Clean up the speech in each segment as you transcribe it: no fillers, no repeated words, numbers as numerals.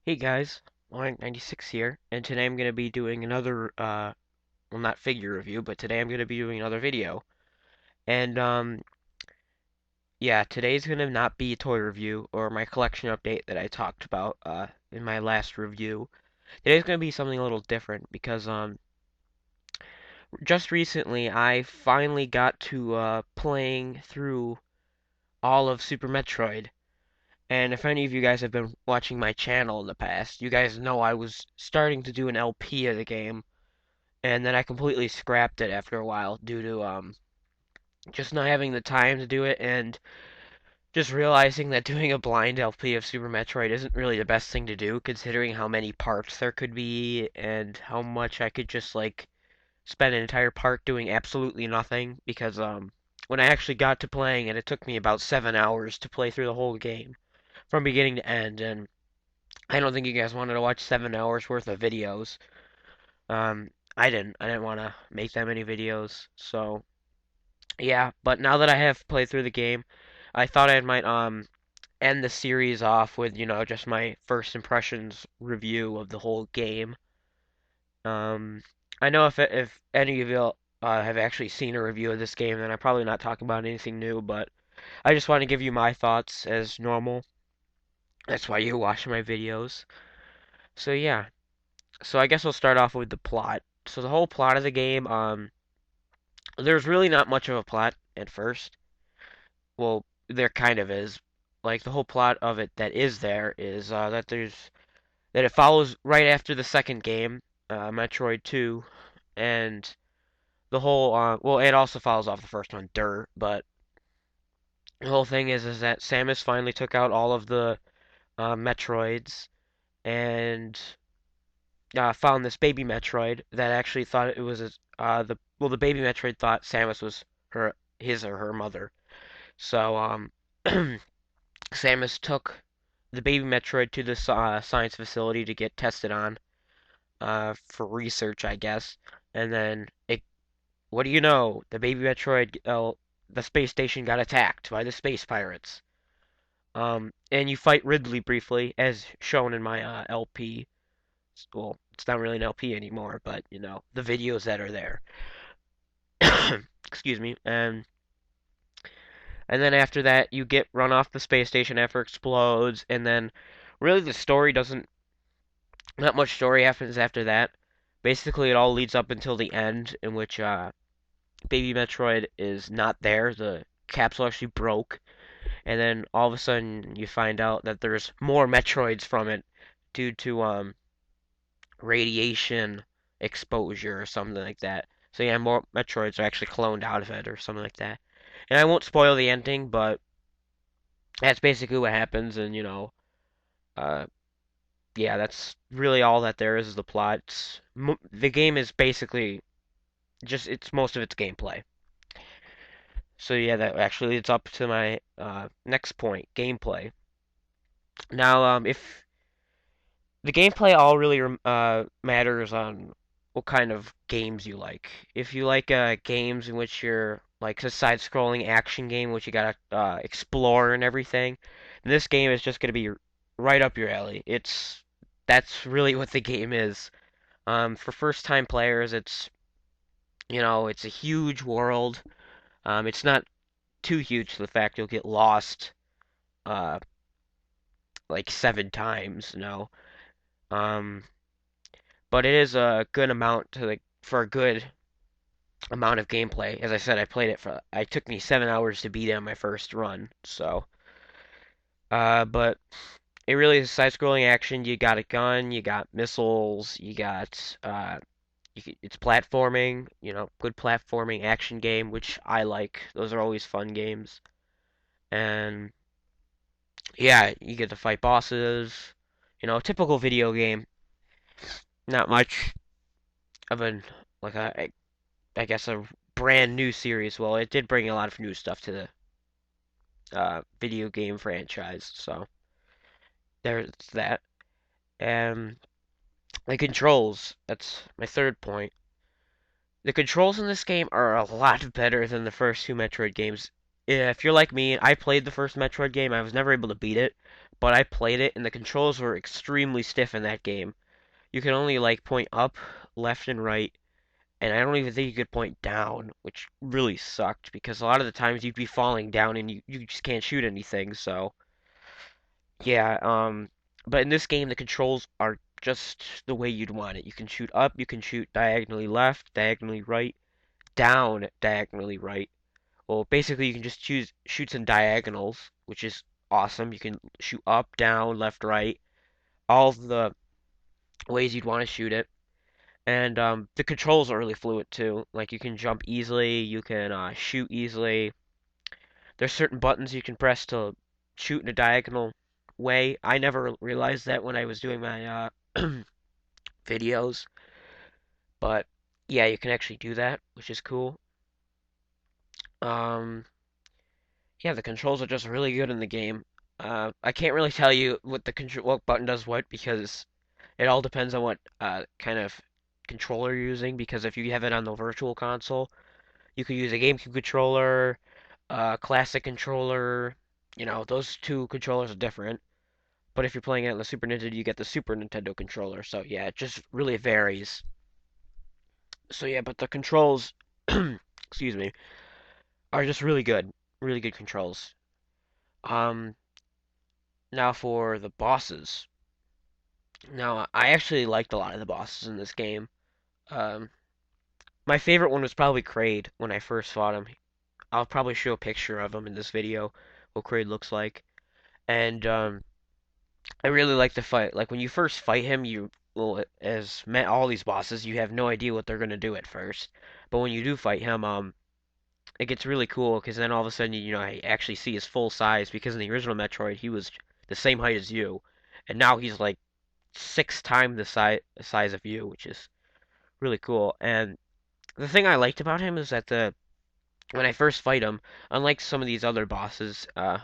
Hey guys, Line96 here, and today I'm going to be doing another, well not figure review, but today I'm going to be doing another video. And, yeah, today's going to not be a toy review or my collection update that I talked about, in my last review. Today's going to be something a little different because, just recently I finally got to, playing through all of Super Metroid. And if any of you guys have been watching my channel in the past, you guys know I was starting to do an LP of the game. And then I completely scrapped it after a while due to just not having the time to do it and just realizing that doing a blind LP of Super Metroid isn't really the best thing to do considering how many parts there could be and how much I could just like spend an entire part doing absolutely nothing because when I actually got to playing it, it took me about 7 hours to play through the whole game from beginning to end, and I don't think you guys wanted to watch 7 hours worth of videos. I didn't want to make that many videos, so yeah. But now that I have played through the game, I thought I might end the series off with just my first impressions review of the whole game. Um, I know if any of you have actually seen a review of this game, then I'm probably not talking about anything new, but I just want to give you my thoughts as normal. That's why you watch my videos. So yeah. So I guess I'll start off with the plot. So the whole plot of the game, there's really not much of a plot at first. Well, there kind of is. Like the whole plot of it that is there is that it follows right after the second game, Metroid 2, and the whole well, it also follows off the first one, but the whole thing is that Samus finally took out all of the Metroids and found this baby Metroid that actually thought it was the baby Metroid thought Samus was his or her mother. So Samus took the baby Metroid to this science facility to get tested on for research, I guess. And then what do you know? The baby Metroid, the space station got attacked by the space pirates. And you fight Ridley briefly, as shown in my LP. Well, it's not really an LP anymore, but the videos that are there. Excuse me. And then after that, you get run off the space station after it explodes, and then really the story doesn't. Not much story happens after that. Basically, it all leads up until the end, in which Baby Metroid is not there. The capsule actually broke, and then all of a sudden you find out that there's more Metroids from it due to radiation exposure or something like that. So yeah, more Metroids are actually cloned out of it or something like that. And I won't spoil the ending, but that's basically what happens. And uh, yeah, that's really all that there is the plot. The game is basically just it's most of its gameplay. So yeah, that actually leads up to my next point, gameplay. Now, if the gameplay all really matters on what kind of games you like. If you like games in which you're like a side-scrolling action game, which you gotta explore and everything, this game is just gonna be right up your alley. That's really what the game is. For first-time players, it's a huge world. It's not too huge to the fact you'll get lost uh like 7 times, Um, but it is a good amount for a good amount of gameplay. As I said, it took me 7 hours to beat it on my first run. So, but it really is side-scrolling action. You got a gun, you got missiles, you got it's platforming. Good platforming action game, which I like. Those are always fun games. And yeah, you get to fight bosses. Typical video game. Not much of an like a I guess a brand new series. Well, it did bring a lot of new stuff to the video game franchise, so there's that. And the controls, that's my third point. The controls in this game are a lot better than the first two Metroid games. if you're like me, I played the first Metroid game. I was never able to beat it, but I played it, and the controls were extremely stiff in that game. You can only like point up, left, and right, and I don't even think you could point down, which really sucked because a lot of the times you'd be falling down and you just can't shoot anything. So yeah, but in this game the controls are just the way you'd want it. You can shoot up, you can shoot diagonally left, diagonally right, down, diagonally right. Well, basically you can just choose shoots in diagonals, which is awesome. You can shoot up, down, left, right, all of the ways you'd want to shoot it. And the controls are really fluid too. Like you can jump easily, you can shoot easily. There's certain buttons you can press to shoot in a diagonal way. I never realized that when I was doing my videos, but yeah, you can actually do that, which is cool. Um, yeah, the controls are just really good in the game. I can't really tell you what the control what button does what because it all depends on what kind of controller you're using. Because if you have it on the virtual console, you could use a GameCube controller, classic controller. You know, those two controllers are different. But if you're playing it on the Super Nintendo, you get the Super Nintendo controller. So yeah, it just really varies. So yeah, but the controls, excuse me, are just really good controls. Um, Now for the bosses. Now I actually liked a lot of the bosses in this game. Um, my favorite one was probably Kraid when I first fought him. I'll probably show a picture of him in this video, what Kraid looks like. And I really like the fight. Like when you first fight him, you well, as met all these bosses, you have no idea what they're gonna do at first. But when you do fight him, it gets really cool because then all of a sudden, you know, I actually see his full size. Because in the original Metroid, he was the same height as you, and now he's like 6 times the size of you, which is really cool. And the thing I liked about him is that the when I first fight him, unlike some of these other bosses, well,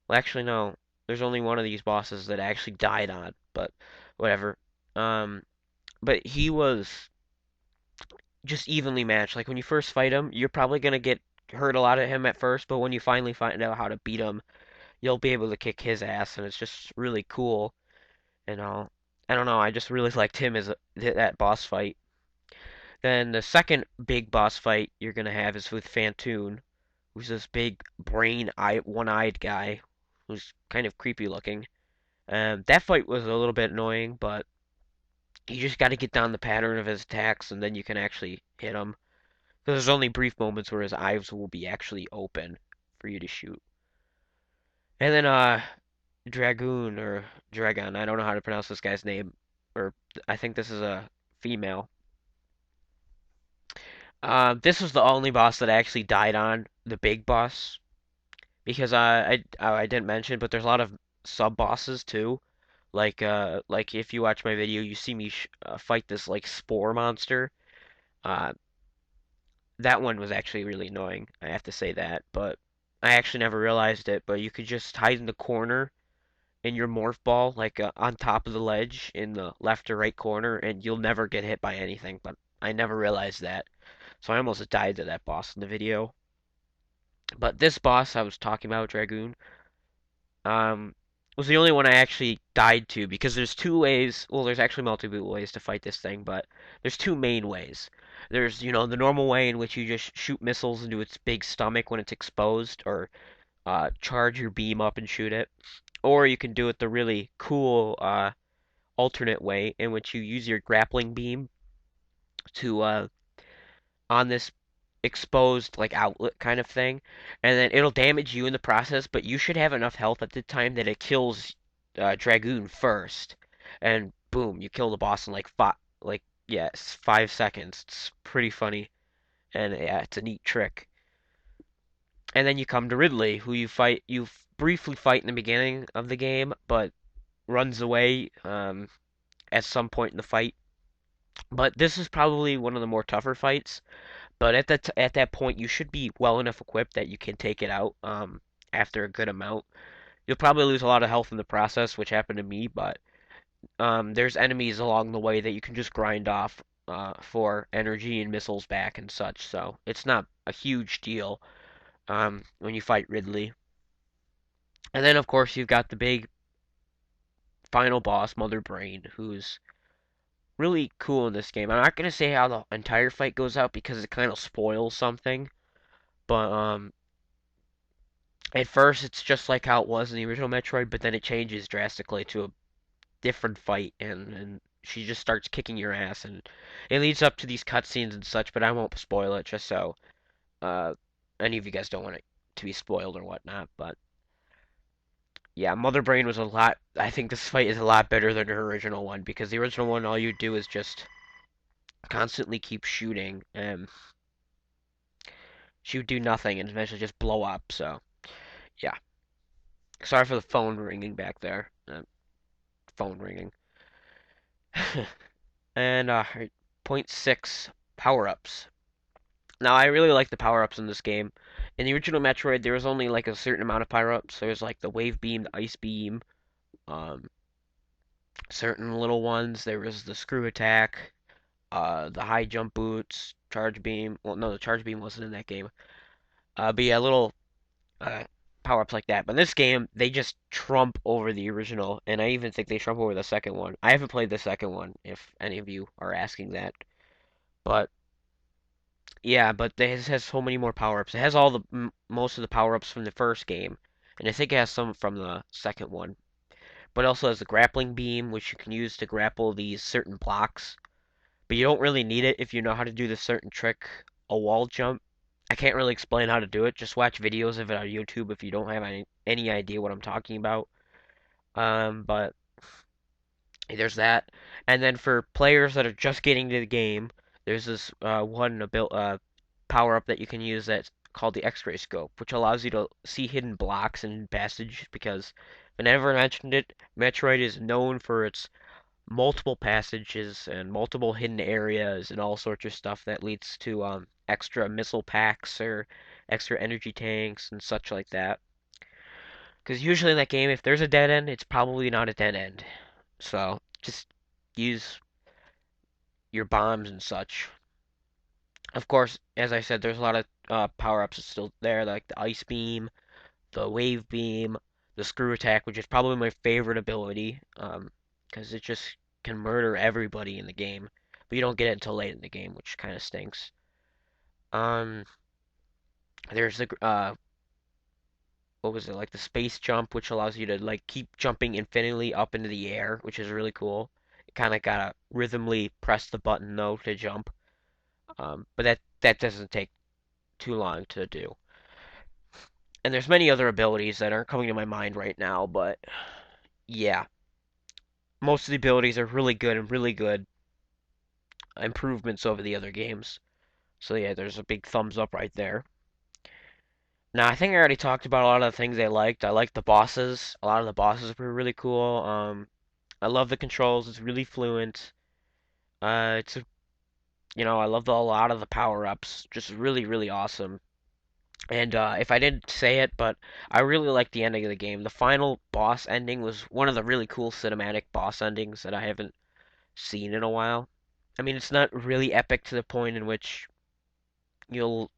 actually, no. There's only one of these bosses that I actually died on, but whatever. Um, but he was just evenly matched. Like when you first fight him, you're probably gonna get hurt a lot at him at first, but when you finally find out how to beat him, you'll be able to kick his ass, and it's just really cool. And I don't know. I just really liked him as that boss fight. Then the second big boss fight you're gonna have is with Fantoon, who's this big brain eye one-eyed guy who's kind of creepy looking. That fight was a little bit annoying, but you just got to get down the pattern of his attacks, and then you can actually hit him. There's only brief moments where his eyes will be actually open for you to shoot. And then Dragoon or Dragon, I don't know how to pronounce this guy's name, or I think this is a female. This was the only boss that I actually died on, the big boss, because I didn't mention, but there's a lot of sub bosses too. Like if you watch my video, you see me fight this like spore monster. Uh, that one was actually really annoying. I have to say that, but I actually never realized it. But you could just hide in the corner in your morph ball, like on top of the ledge in the left or right corner, and you'll never get hit by anything. But I never realized that, so I almost died to that boss in the video. But this boss I was talking about, Dragoon, um, was the only one I actually died to because there's two ways. Well, there's actually multiple ways to fight this thing, but there's two main ways. There's, you know, the normal way in which you just shoot missiles into its big stomach when it's exposed, or charge your beam up and shoot it. Or you can do it the really cool alternate way in which you use your grappling beam to on this exposed like outlet kind of thing, and then it'll damage you in the process, but you should have enough health at the time that it kills Dragoon first, and boom, you kill the boss in like yes, 5 seconds. It's pretty funny, and yeah, it's a neat trick. And then you come to Ridley, who you briefly fight in the beginning of the game, but runs away at some point in the fight. But this is probably one of the more tougher fights. But at that point, you should be well enough equipped that you can take it out after a good amount. You'll probably lose a lot of health in the process, which happened to me, but there's enemies along the way that you can just grind off for energy and missiles back and such. So it's not a huge deal. when you fight Ridley. And then, of course, you've got the big final boss, Mother Brain, who's really cool in this game. I'm not gonna say how the entire fight goes out because it kind of spoils something, but at first it's just like how it was in the original Metroid, but then it changes drastically to a different fight, and she just starts kicking your ass, and it leads up to these cutscenes and such. But I won't spoil it just so uh any of you guys don't want it to be spoiled or whatnot. But yeah, Mother Brain was a lot. I think this fight is a lot better than her original one because the original one, all you do is just constantly keep shooting, and she would do nothing and eventually just blow up. So yeah, sorry for the phone ringing back there. Phone ringing. And point six power ups. Now I really like the power ups in this game. In the original Metroid, there was only like a certain amount of power ups. There's like the wave beam, the ice beam, um, certain little ones. There was the screw attack, the high jump boots, charge beam. Well, no, the charge beam wasn't in that game. But yeah, little uh, power ups like that. But in this game, they just trump over the original, and I even think they trump over the second one. I haven't played the second one, if any of you are asking that. But yeah, but it has so many more power ups. It has all the most of the power ups from the first game, and I think it has some from the second one. But it also has the grappling beam, which you can use to grapple these certain blocks. But you don't really need it if you know how to do this certain trick, a wall jump. I can't really explain how to do it. Just watch videos of it on YouTube if you don't have any idea what I'm talking about. But there's that. And then for players that are just getting to the game, there's this power up that you can use that's called the X-ray scope, which allows you to see hidden blocks and passage. Because whenever I mentioned it, Metroid is known for its multiple passages and multiple hidden areas and all sorts of stuff that leads to extra missile packs or extra energy tanks and such like that. Because usually in that game, if there's a dead end, it's probably not a dead end. So just use your bombs and such. Of course, as I said, there's a lot of power-ups still there, like the ice beam, the wave beam, the screw attack, which is probably my favorite ability, because it just can murder everybody in the game. But you don't get it until late in the game, which kind of stinks. Um, there's the what was it, like the space jump, which allows you to like keep jumping infinitely up into the air, which is really cool. You kind of gotta rhythmically press the button though to jump. But that doesn't take too long to do. And there's many other abilities that aren't coming to my mind right now, but yeah, most of the abilities are really good and really good improvements over the other games. So yeah, there's a big thumbs up right there. Now, I think I already talked about a lot of the things I liked. I liked the bosses. A lot of the bosses were really cool. I love the controls. It's really fluent. It's I love a lot of the power-ups. Just really, really awesome. And if I didn't say it, but I really liked the ending of the game. The final boss ending was one of the really cool cinematic boss endings that I haven't seen in a while. I mean, it's not really epic to the point in which you'll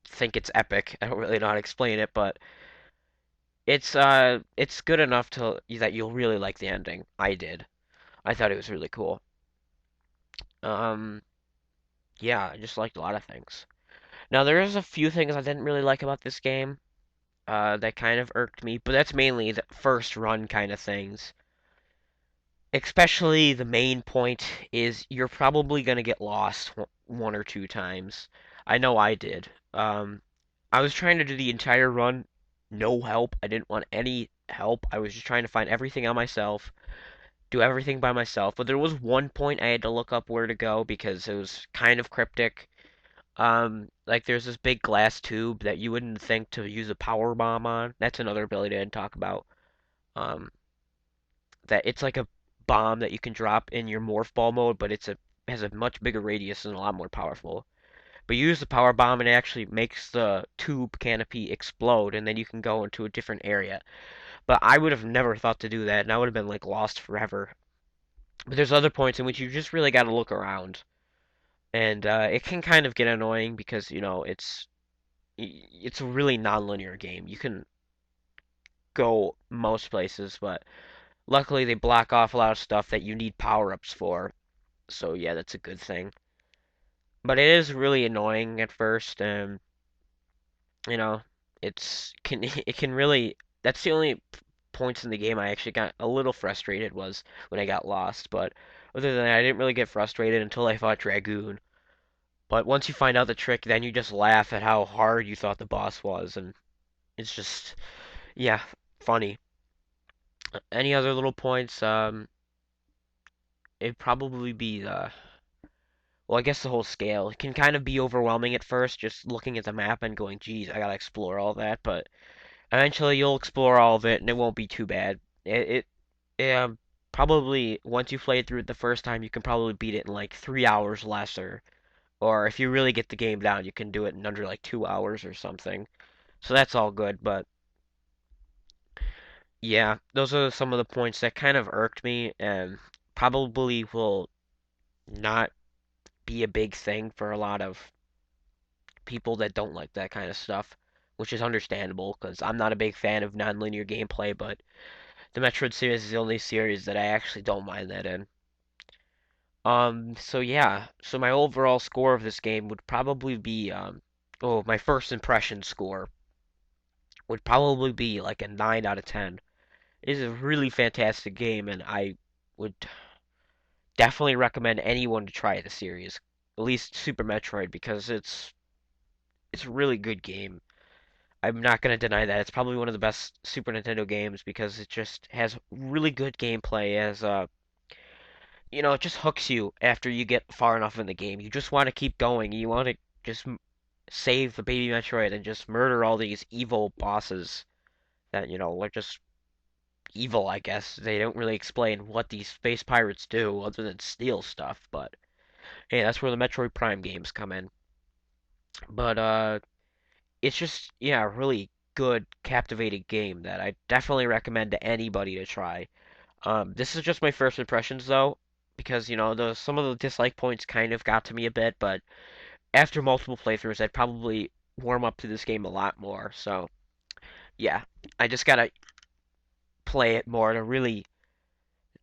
think it's epic. I don't really know how to explain it, but it's good enough to that you'll really like the ending. I did. I thought it was really cool. Um, yeah, I just liked a lot of things. Now there is a few things I didn't really like about this game, that kind of irked me, but that's mainly the first run kind of things. Especially the main point is you're probably gonna get lost one or two times. I know I did. I was trying to do the entire run, no help. I didn't want any help. I was just trying to find everything on myself, do everything by myself. But there was one point I had to look up where to go because it was kind of cryptic. Like there's this big glass tube that you wouldn't think to use a power bomb on. That's another ability I didn't talk about. Um, that it's like a bomb that you can drop in your morph ball mode, but it's a has a much bigger radius and a lot more powerful. But you use the power bomb and it actually makes the tube canopy explode, and then you can go into a different area. But I would have never thought to do that, and I would have been like lost forever. But there's other points in which you just really got to look around, and it can kind of get annoying because it's it's a really non-linear game. You can go most places, but luckily they block off a lot of stuff that you need power-ups for. So yeah, that's a good thing. But it is really annoying at first, and you know, it can really that's the only points in the game I actually got a little frustrated was when I got lost. But other than that, I didn't really get frustrated until I fought Dragoon. But once you find out the trick, then you just laugh at how hard you thought the boss was, and it's just yeah, funny. Any other little points? It'd probably be well, I guess the whole scale. It can kind of be overwhelming at first, just looking at the map and going, geez, I gotta explore all that. But eventually you'll explore all of it, and it won't be too bad. Probably once you play it through it the first time, you can probably beat it in like 3 hours lesser. Or if you really get the game down, you can do it in under like 2 hours or something. So that's all good. But yeah, those are some of the points that kind of irked me and probably will not be a big thing for a lot of people that don't like that kind of stuff, which is understandable because I'm not a big fan of non-linear gameplay, but the Metroid series is the only series that I actually don't mind that in. So yeah, so my overall score of this game would probably be, oh, my first impression score would probably be like a 9 out of 10. It is a really fantastic game, and I would definitely recommend anyone to try the series, at least Super Metroid, because it's a really good game. I'm not gonna deny that. It's probably one of the best Super Nintendo games because it just has really good gameplay as it just hooks you after you get far enough in the game. You just want to keep going. You want to just save the baby Metroid and just murder all these evil bosses that, are just evil, I guess. They don't really explain what these space pirates do other than steal stuff, but hey, that's where the Metroid Prime games come in. But it's just yeah, a really good, captivating game that I definitely recommend to anybody to try. This is just my first impressions though, because some of the dislike points kind of got to me a bit, but after multiple playthroughs, I'd probably warm up to this game a lot more. So yeah, I just gotta play it more to really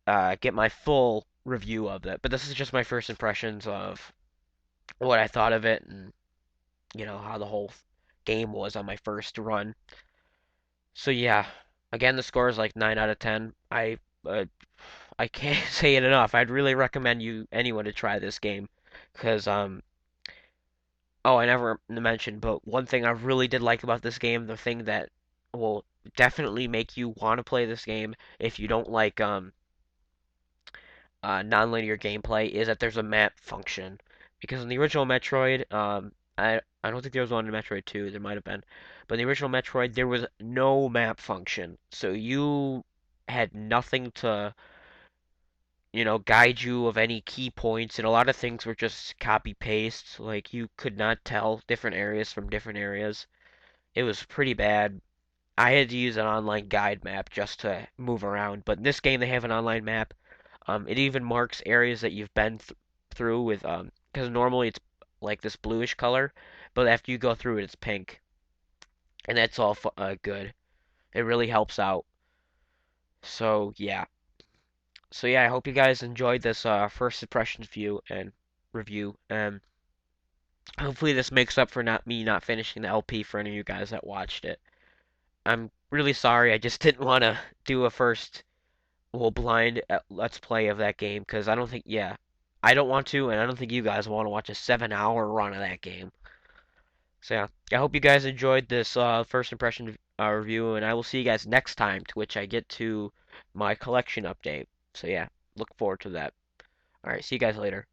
get my full review of it. But this is just my first impressions of what I thought of it and how the whole game was on my first run. So yeah, again, the score is like 9 out of 10. I can't say it enough. I'd really recommend anyone to try this game because oh, I never mentioned, but one thing I really did like about this game, the thing that will definitely make you want to play this game if you don't like non-linear gameplay, is that there's a map function. Because in the original Metroid, I don't think there was one in Metroid 2. There might have been, but in the original Metroid there was no map function, so you had nothing to guide you of any key points, and a lot of things were just copy paste. Like you could not tell different areas from different areas. It was pretty bad. I had to use an online guide map just to move around, but in this game they have an online map. It even marks areas that you've been through with because normally it's like this bluish color, but after you go through it, it's pink, and that's all good. It really helps out. So yeah, I hope you guys enjoyed this first impressions view and review, and hopefully this makes up for not finishing the LP for any of you guys that watched it. I'm really sorry, I just didn't want to do a first blind let's play of that game because I don't think I don't want to, and I don't think you guys want to watch a 7 hour run of that game. So yeah, I hope you guys enjoyed this first impression review, and I will see you guys next time, to which I get to my collection update. So yeah, look forward to that. All right, see you guys later.